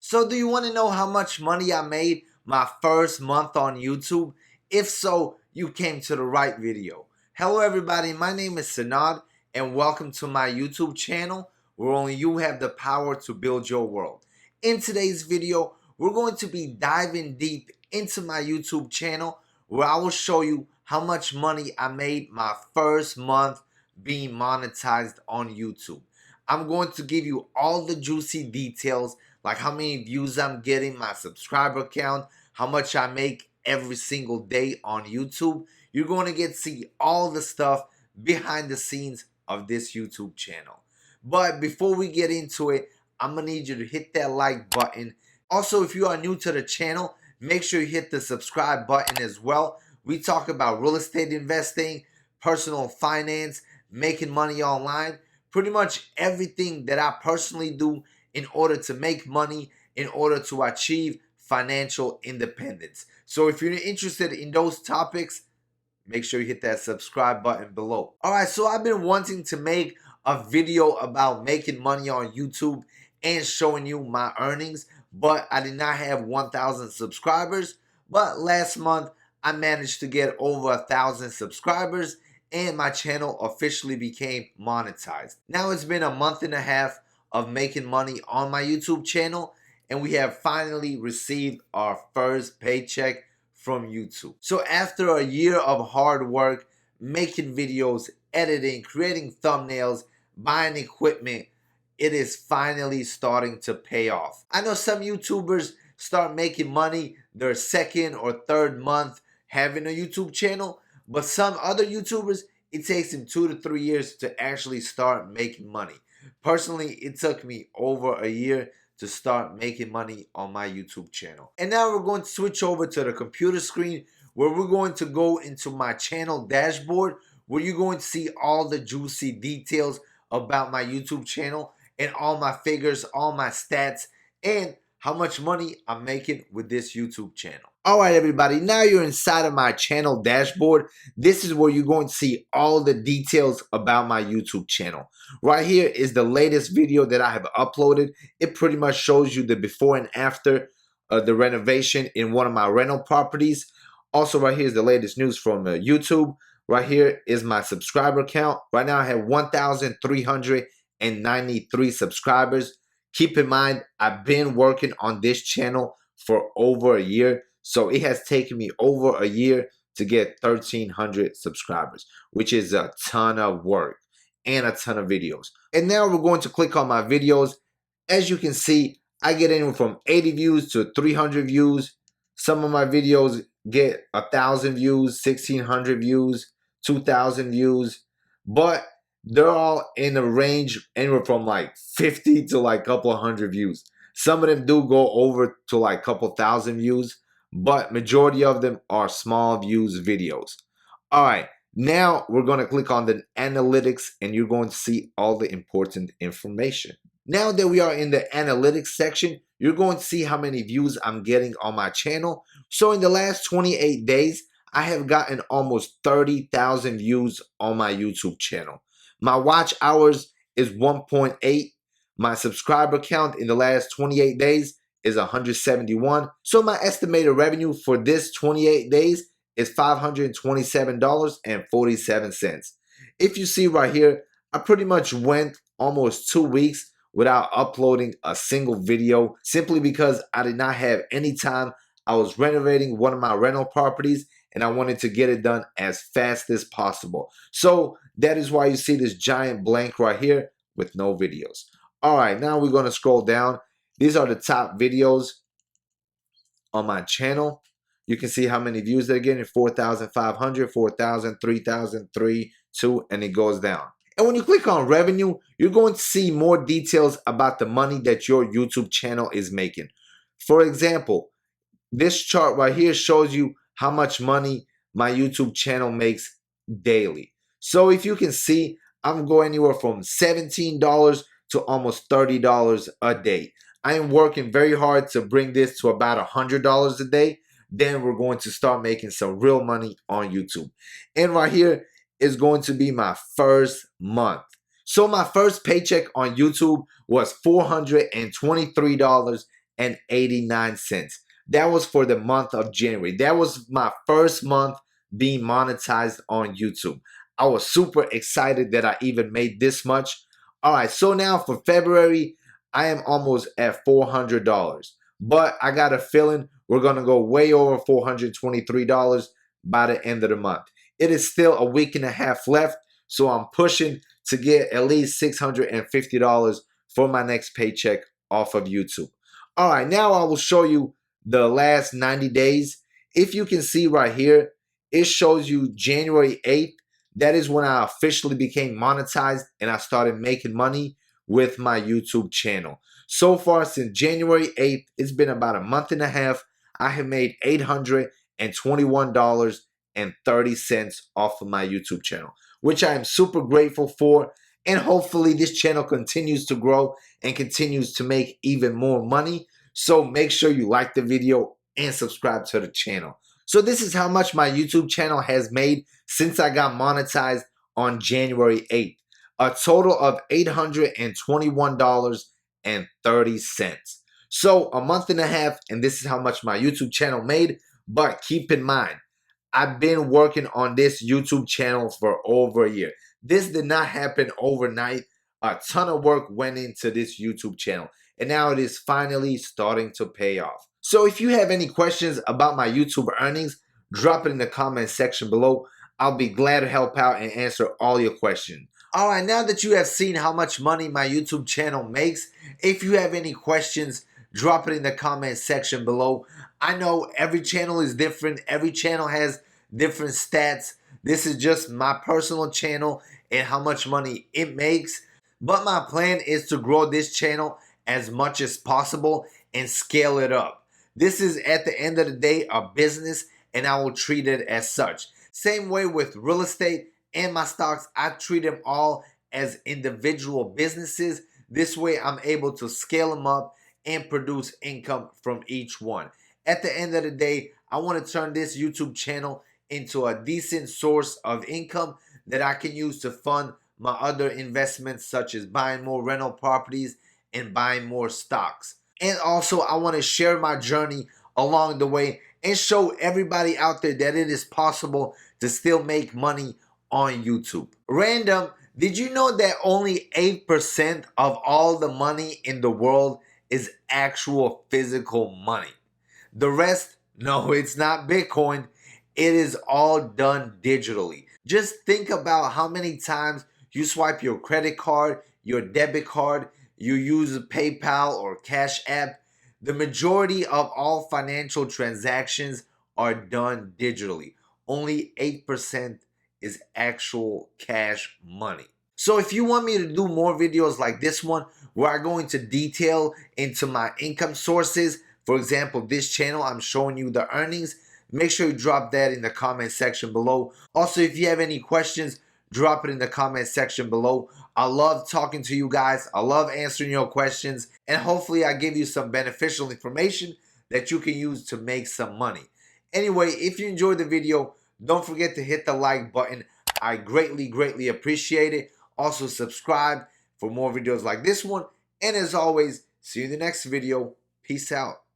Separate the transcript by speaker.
Speaker 1: So do you want to know how much money I made my first month on YouTube? If so, you came to the right video. Hello everybody, my name is Sanad and welcome to my YouTube channel where only you have the power to build your world. In today's video, we're going to be diving deep into my YouTube channel where I will show you how much money I made my first month being monetized on YouTube. I'm going to give you all the juicy details like how many views I'm getting, my subscriber count, how much I make every single day on YouTube. You're going to get to see all the stuff behind the scenes of this YouTube channel. But before we get into it, I'm going to need you to hit that like button. Also, if you are new to the channel, make sure you hit the subscribe button as well. We talk about real estate investing, personal finance, making money online, pretty much everything that I personally do in order to make money, in order to achieve financial independence. So if you're interested in those topics, make sure you hit that subscribe button below. Alright, so I've been wanting to make a video about making money on YouTube and showing you my earnings, but I did not have 1,000 subscribers. But last month, I managed to get over 1,000 subscribers and my channel officially became monetized. Now it's been a month and a half of making money on my YouTube channel, and we have finally received our first paycheck from YouTube. So after a year of hard work, making videos, editing, creating thumbnails, buying equipment, it is finally starting to pay off. I know some YouTubers start making money their second or third month having a YouTube channel, but some other YouTubers, it takes them 2 to 3 years to actually start making money. Personally, it took me over a year to start making money on my YouTube channel. And now we're going to switch over to the computer screen where we're going to go into my channel dashboard where you're going to see all the juicy details about my YouTube channel and all my figures, all my stats, and how much money I'm making with this YouTube channel. Alright everybody, now you're inside of my channel dashboard. This is where you're going to see all the details about my YouTube channel. Right here is the latest video that I have uploaded. It pretty much shows you the before and after the renovation in one of my rental properties. Also right here is the latest news from YouTube. Right here is my subscriber count. Right now I have 1,393 subscribers. Keep in mind, I've been working on this channel for over a year. So it has taken me over a year to get 1,300 subscribers, which is a ton of work and a ton of videos. And now we're going to click on my videos. As you can see, I get anywhere from 80 views to 300 views. Some of my videos get 1,000 views, 1,600 views, 2,000 views, but they're all in a range anywhere from like 50 to like a couple of hundred views. Some of them do go over to like a couple thousand views, but majority of them are small views videos. All right, now we're going to click on the analytics and you're going to see all the important information. Now that we are in the analytics section, you're going to see how many views I'm getting on my channel. So in the last 28 days, I have gotten almost 30,000 views on my YouTube channel. My watch hours is 1.8. My subscriber count in the last 28 days is 171. So my estimated revenue for this 28 days is $527.47. If you see right here, I pretty much went almost 2 weeks without uploading a single video simply because I did not have any time. I was renovating one of my rental properties and I wanted to get it done as fast as possible. So that is why you see this giant blank right here with no videos. All right, now we're going to scroll down. These are the top videos on my channel. You can see how many views they're getting: 4,500, 4,000, 3,000, 3, 2, and it goes down. And when you click on revenue, you're going to see more details about the money that your YouTube channel is making. For example, this chart right here shows you how much money my YouTube channel makes daily. So if you can see, I'm going anywhere from $17 to almost $30 a day. I am working very hard to bring this to about $100 a day. Then we're going to start making some real money on YouTube. And right here is going to be my first month. So my first paycheck on YouTube was $423 That was for the month of January. That was my first month being monetized on YouTube. I was super excited that I even made this much. All right, so now for February, I am almost at $400. But I got a feeling we're going to go way over $423 by the end of the month. It is still a week and a half left, so I'm pushing to get at least $650 for my next paycheck off of YouTube. All right, now I will show you the last 90 days. If you can see right here, it shows you January 8th. That is when I officially became monetized and I started making money with my YouTube channel. So far, since January 8th, it's been about a month and a half. I have made $821.30 off of my YouTube channel, which I am super grateful for. And hopefully this channel continues to grow and continues to make even more money. So make sure you like the video and subscribe to the channel. So this is how much my YouTube channel has made since I got monetized on January 8th. A total of $821.30. So a month and a half, and this is how much my YouTube channel made. But keep in mind, I've been working on this YouTube channel for over a year. This did not happen overnight. A ton of work went into this YouTube channel, and now it is finally starting to pay off. So if you have any questions about my YouTube earnings, drop it in the comment section below. I'll be glad to help out and answer all your questions. All right, now that you have seen how much money my YouTube channel makes, if you have any questions, drop it in the comment section below. I know every channel is different. Every channel has different stats. This is just my personal channel and how much money it makes. But my plan is to grow this channel as much as possible and scale it up. This is, at the end of the day, a business, and I will treat it as such. Same way with real estate and my stocks, I treat them all as individual businesses. This way I'm able to scale them up and produce income from each one. At the end of the day, I want to turn this YouTube channel into a decent source of income that I can use to fund my other investments, such as buying more rental properties and buying more stocks. And also, I want to share my journey along the way and show everybody out there that it is possible to still make money on YouTube. Random, did you know that only 8% of all the money in the world is actual physical money? The rest, no, it's not Bitcoin. It is all done digitally. Just think about how many times you swipe your credit card, your debit card, you use PayPal or Cash App. The majority of all financial transactions are done digitally. Only 8% is actual cash money. So if you want me to do more videos like this one, where I go into detail into my income sources, for example, this channel, I'm showing you the earnings, make sure you drop that in the comment section below. Also, if you have any questions, drop it in the comment section below. I love talking to you guys. I love answering your questions. And hopefully I give you some beneficial information that you can use to make some money. Anyway, if you enjoyed the video, don't forget to hit the like button. I greatly appreciate it. Also, subscribe for more videos like this one. And as always, see you in the next video. Peace out.